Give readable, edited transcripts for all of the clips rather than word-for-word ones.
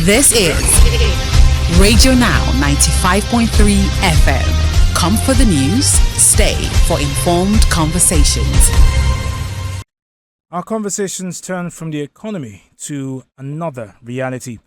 This is Radio Now 95.3 FM. Come for the news, stay for informed conversations. Our conversations turn from the economy to another reality.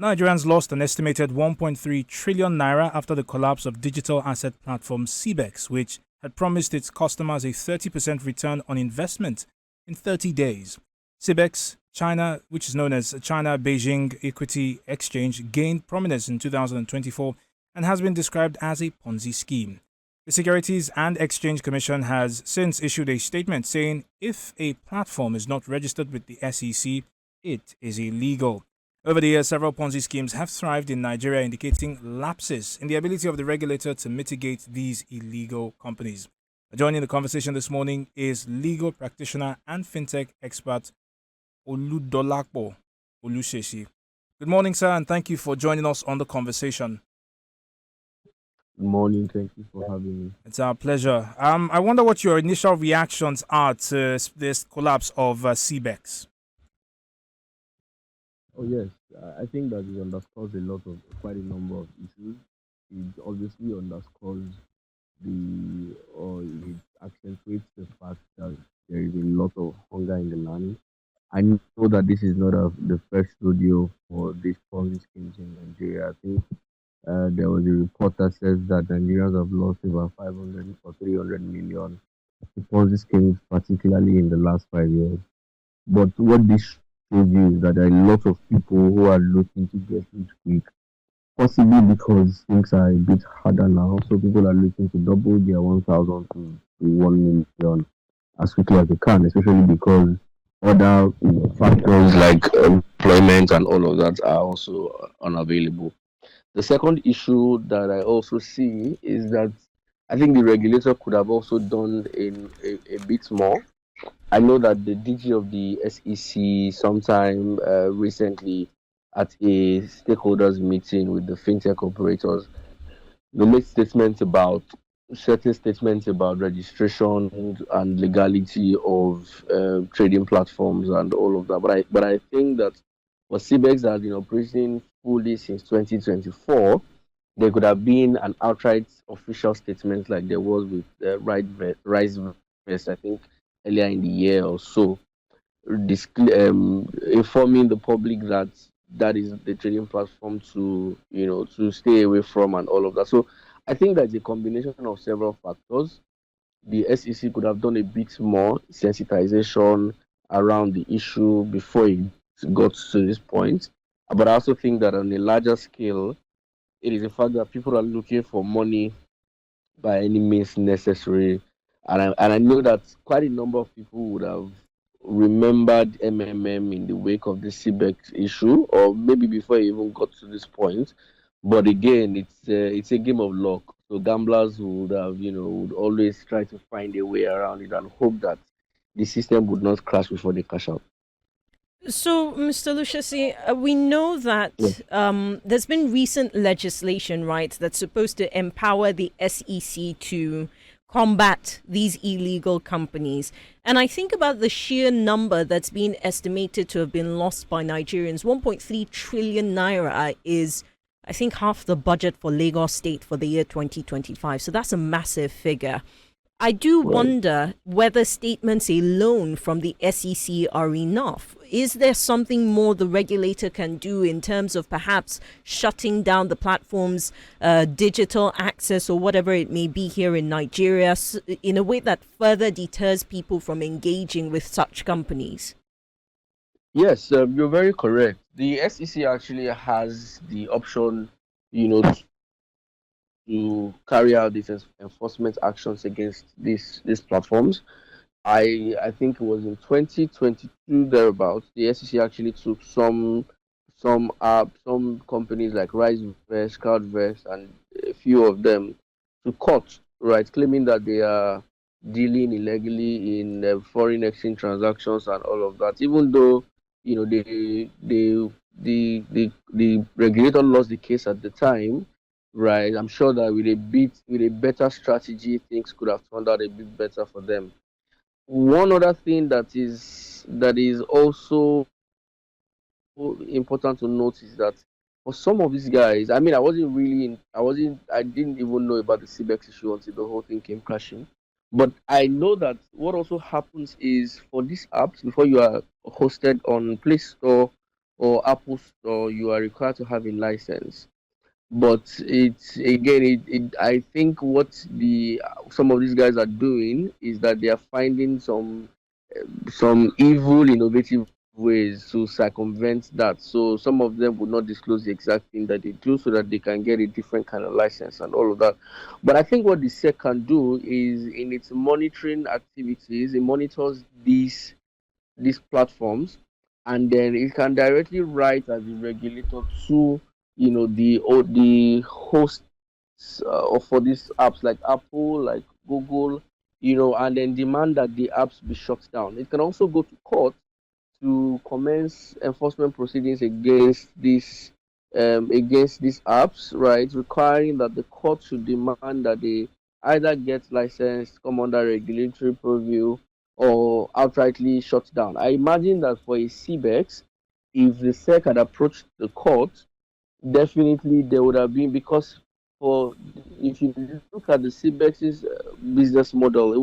Nigerians lost an estimated 1.3 trillion naira after the collapse of digital asset platform CBEX, which had promised its customers a 30% return on investment in 30 days. CBEX, China, which is known as China Beijing Equity Exchange, gained prominence in 2024 and has been described as a Ponzi scheme. The Securities and Exchange Commission has since issued a statement saying if a platform is not registered with the SEC, it is illegal. Over the years, several Ponzi schemes have thrived in Nigeria, indicating lapses in the ability of the regulator to mitigate these illegal companies. Joining the conversation this morning is legal practitioner and fintech expert Oludolapo Oluseshi. Good morning, sir, and thank you for joining us on the conversation. Good morning. Thank you for having me. It's our pleasure. I wonder what your initial reactions are to this collapse of CBEX. Oh yes, I think that it underscores quite a number of issues. It obviously underscores it accentuates the fact that there is a lot of hunger in the land. I know that this is not the first rodeo for these policy schemes in Nigeria. I think there was a report that says that Nigerians have lost about 500 or 300 million to Ponzi schemes, particularly in the last 5 years. But what this shows you is that there are a lot of people who are looking to get rich quick, possibly because things are a bit harder now. So people are looking to double their 1,000 to 1 million as quickly as they can, especially because other factors like employment and all of that are also unavailable. The second issue that I also see is that I think the regulator could have also done a bit more. I know that the DG of the SEC sometime recently at a stakeholders meeting with the fintech operators, they made certain statements about registration and legality of trading platforms and all of that. But I think that for CBEX has been operating fully since 2024, there could have been an outright official statement like there was with Rise Vest, I think, earlier in the year or so, informing the public that that is the trading platform to stay away from and all of that. So I think that's a combination of several factors. The SEC could have done a bit more sensitization around the issue before it got to this point. But I also think that on a larger scale, it is a fact that people are looking for money by any means necessary. And I know that quite a number of people would have remembered MMM in the wake of the CBEX issue, or maybe before it even got to this point. But again, it's a game of luck. So gamblers would always try to find a way around it and hope that the system would not crash before they cash out. So, Mr. Lushasi, we know that there's been recent legislation, right, that's supposed to empower the SEC to combat these illegal companies. And I think about the sheer number that's been estimated to have been lost by Nigerians. 1.3 trillion naira is, I think, half the budget for Lagos State for the year 2025. So that's a massive figure. I do wonder whether statements alone from the SEC are enough. Is there something more the regulator can do in terms of perhaps shutting down the platform's digital access or whatever it may be here in Nigeria in a way that further deters people from engaging with such companies? Yes, you're very correct. The SEC actually has the option, to carry out these enforcement actions against these platforms. I think it was in 2022 thereabouts. The SEC actually took some companies like RiseVest, CloudVest, and a few of them to court, right, claiming that they are dealing illegally in foreign exchange transactions and all of that. Even though the regulator lost the case at the time. Right, I'm sure that with a better strategy, things could have turned out a bit better for them. One other thing that is also important to note is that for some of these guys, I mean, I didn't even know about the CBEX issue until the whole thing came crashing. But I know that what also happens is for these apps, before you are hosted on Play Store or Apple Store, you are required to have a license. But it's again, I think what the some of these guys are doing is that they are finding some evil, innovative ways to circumvent that. So some of them would not disclose the exact thing that they do so that they can get a different kind of license and all of that. But I think what the SEC can do is in its monitoring activities, it monitors these platforms, and then it can directly write as a regulator to the hosts for these apps like Apple, like Google, and then demand that the apps be shut down. It can also go to court to commence enforcement proceedings against these apps, right? Requiring that the court should demand that they either get licensed, come under regulatory purview, or outrightly shut down. I imagine that for a CBEX, if the SEC had approached the court, definitely there would have been, because for if you look at the CBEX's business model, it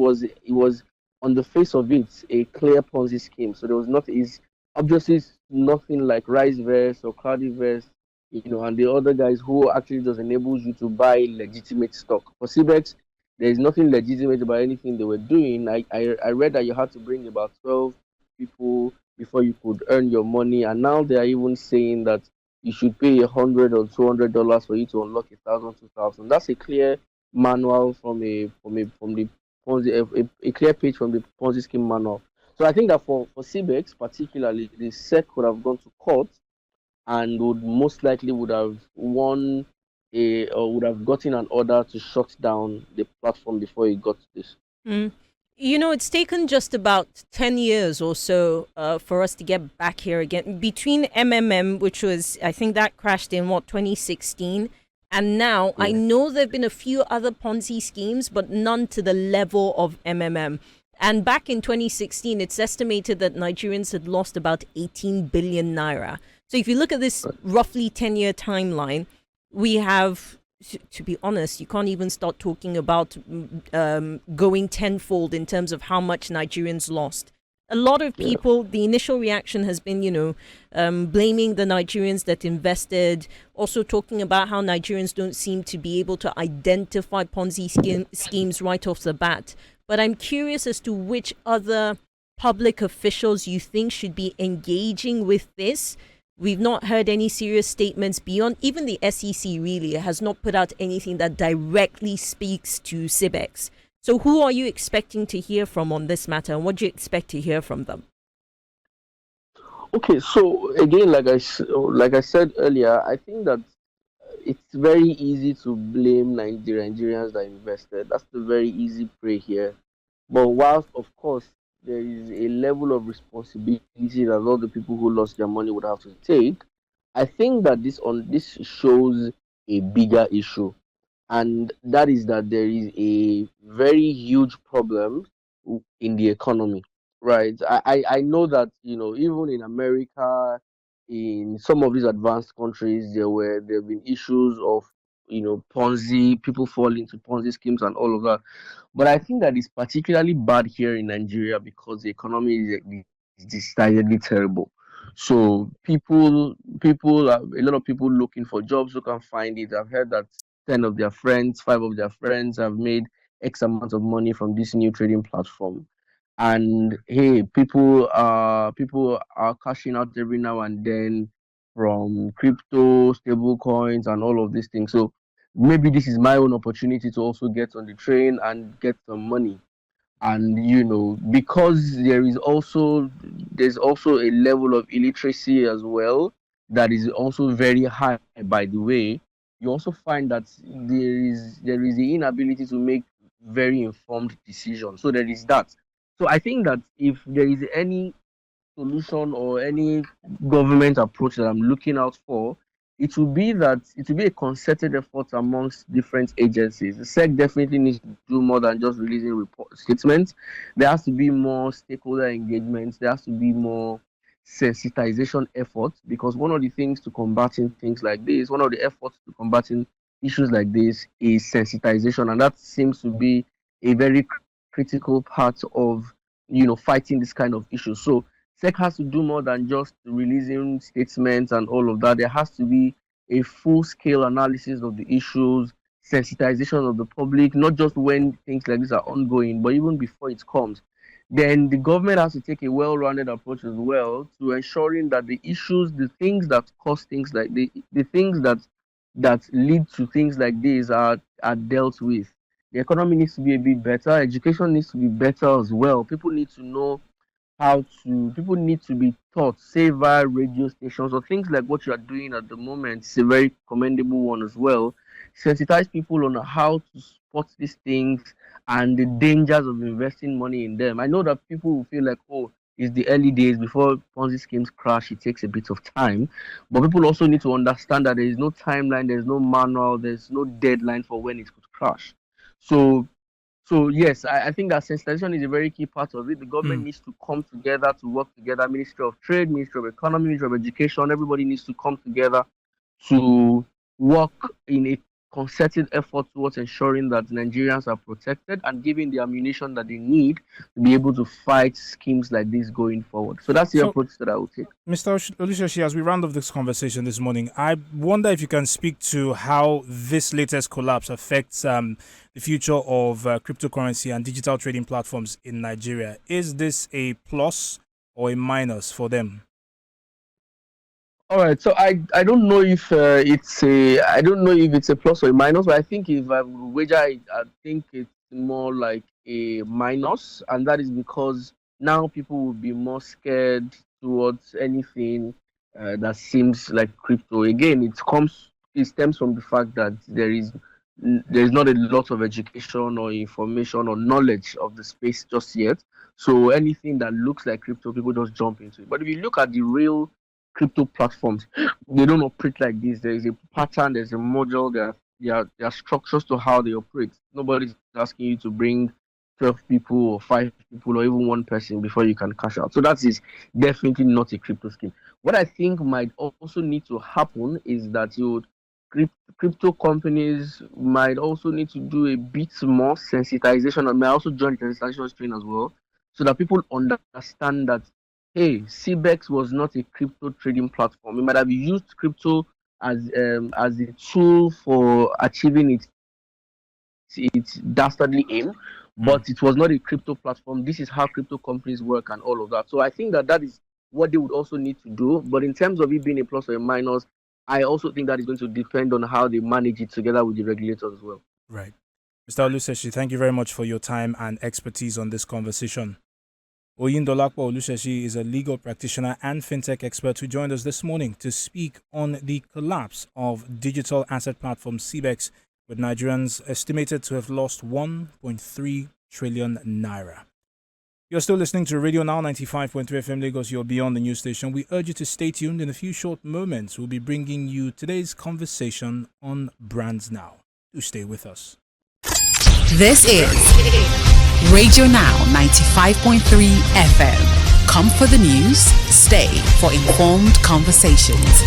was on the face of it a clear Ponzi scheme. So there was not is obviously nothing like Riceverse or Cloudyverse, and the other guys who actually just enables you to buy legitimate stock. For CBEX, there is nothing legitimate about anything they were doing. I read that you had to bring about 12 people before you could earn your money, and now they are even saying that you should pay $100 or $200 for you to unlock 1,000, 2,000. That's a clear manual from the Ponzi, a clear page from the Ponzi scheme manual. So I think that for CBEX particularly, the SEC would have gone to court and would most likely would have won or would have gotten an order to shut down the platform before it got to this. Mm. It's taken just about 10 years or so for us to get back here again. Between MMM, which was, I think that crashed in 2016, and now I know there have been a few other Ponzi schemes, but none to the level of MMM. And back in 2016, it's estimated that Nigerians had lost about 18 billion naira. So if you look at this roughly 10-year timeline, we have, to be honest, you can't even start talking about going tenfold in terms of how much Nigerians lost. A lot of people, the initial reaction has been, blaming the Nigerians that invested, also talking about how Nigerians don't seem to be able to identify Ponzi schemes right off the bat. But I'm curious as to which other public officials you think should be engaging with this. We've not heard any serious statements beyond, even the SEC really has not put out anything that directly speaks to CBEX. So who are you expecting to hear from on this matter, and what do you expect to hear from them? Okay, so again, like I said earlier, I think that it's very easy to blame Nigerians that invested. That's the very easy prey here. But whilst, of course, there is a level of responsibility that all the people who lost their money would have to take, I think that this shows a bigger issue, and that is that there is a very huge problem in the economy, right? I know that even in America, in some of these advanced countries, there have been issues of Ponzi, people fall into Ponzi schemes and all of that. But I think that it's particularly bad here in Nigeria because the economy is decidedly terrible. So a lot of people looking for jobs who can find it. I've heard that 5 of their friends have made X amount of money from this new trading platform. And hey, people are cashing out every now and then from crypto, stable coins, and all of these things. So maybe this is my own opportunity to also get on the train and get some money. And because there's also a level of illiteracy as well that is also very high, by the way. You also find that there is the inability to make very informed decisions. So there is that. So I think that if there is any solution or any government approach that I'm looking out for, it will be a concerted effort amongst different agencies. The SEC definitely needs to do more than just releasing report statements. There has to be more stakeholder engagement. There has to be more sensitization efforts, because one of the things to combating things like this, one of the efforts to combating issues like this is sensitization, and that seems to be a very critical part of fighting this kind of issue. So SEC has to do more than just releasing statements and all of that. There has to be a full-scale analysis of the issues, sensitization of the public, not just when things like this are ongoing, but even before it comes. Then the government has to take a well-rounded approach as well to ensuring that the issues, the things that cause things like the things that lead to things like this are dealt with. The economy needs to be a bit better. Education needs to be better as well. People need to know people need to be taught, say via radio stations or things like what you are doing at the moment. It's a very commendable one as well. Sensitize people on how to spot these things and the dangers of investing money in them. I know that people will feel like, oh, it's the early days before Ponzi schemes crash. It takes a bit of time, but people also need to understand that there is no timeline, there's no manual, there's no deadline for when it could crash. So yes, I think that sensitization is a very key part of it. The government needs to come together to work together. Ministry of Trade, Ministry of Economy, Ministry of Education, everybody needs to come together to work in a concerted effort towards ensuring that Nigerians are protected and giving the ammunition that they need to be able to fight schemes like this going forward. So that's the approach that I would take. Mr. Oluseshi, as we round off this conversation this morning, I wonder if you can speak to how this latest collapse affects the future of cryptocurrency and digital trading platforms in Nigeria. Is this a plus or a minus for them? All right, so I don't know if it's a plus or a minus, but I think if I would wager, I think it's more like a minus, and that is because now people will be more scared towards anything that seems like crypto. Again, it stems from the fact that there is not a lot of education or information or knowledge of the space just yet. So anything that looks like crypto, people just jump into it. But if you look at the real crypto platforms, they don't operate like this. There is a pattern, there's a model, there are structures to how they operate. Nobody's asking you to bring 12 people or 5 people or even one person before you can cash out. So that is definitely not a crypto scheme. What I think might also need to happen is that crypto companies might also need to do a bit more sensitization, and may also join the sensitization train as well, so that people understand that, hey, CBEX was not a crypto trading platform. It might have used crypto as a tool for achieving its dastardly aim, but it was not a crypto platform. This is how crypto companies work and all of that. So I think that is what they would also need to do. But in terms of it being a plus or a minus, I also think that is going to depend on how they manage it together with the regulators as well. Right. Mr. Oluseshi, thank you very much for your time and expertise on this conversation. Oyindolapo Oluseshi is a legal practitioner and fintech expert who joined us this morning to speak on the collapse of digital asset platform CBEX, with Nigerians estimated to have lost 1.3 trillion naira. You're still listening to Radio Now 95.3 FM Lagos, you're beyond the news station. We urge you to stay tuned. In a few short moments, we'll be bringing you today's conversation on Brands Now. Do stay with us. This is Radio Now 95.3 FM. Come for the news, stay for informed conversations.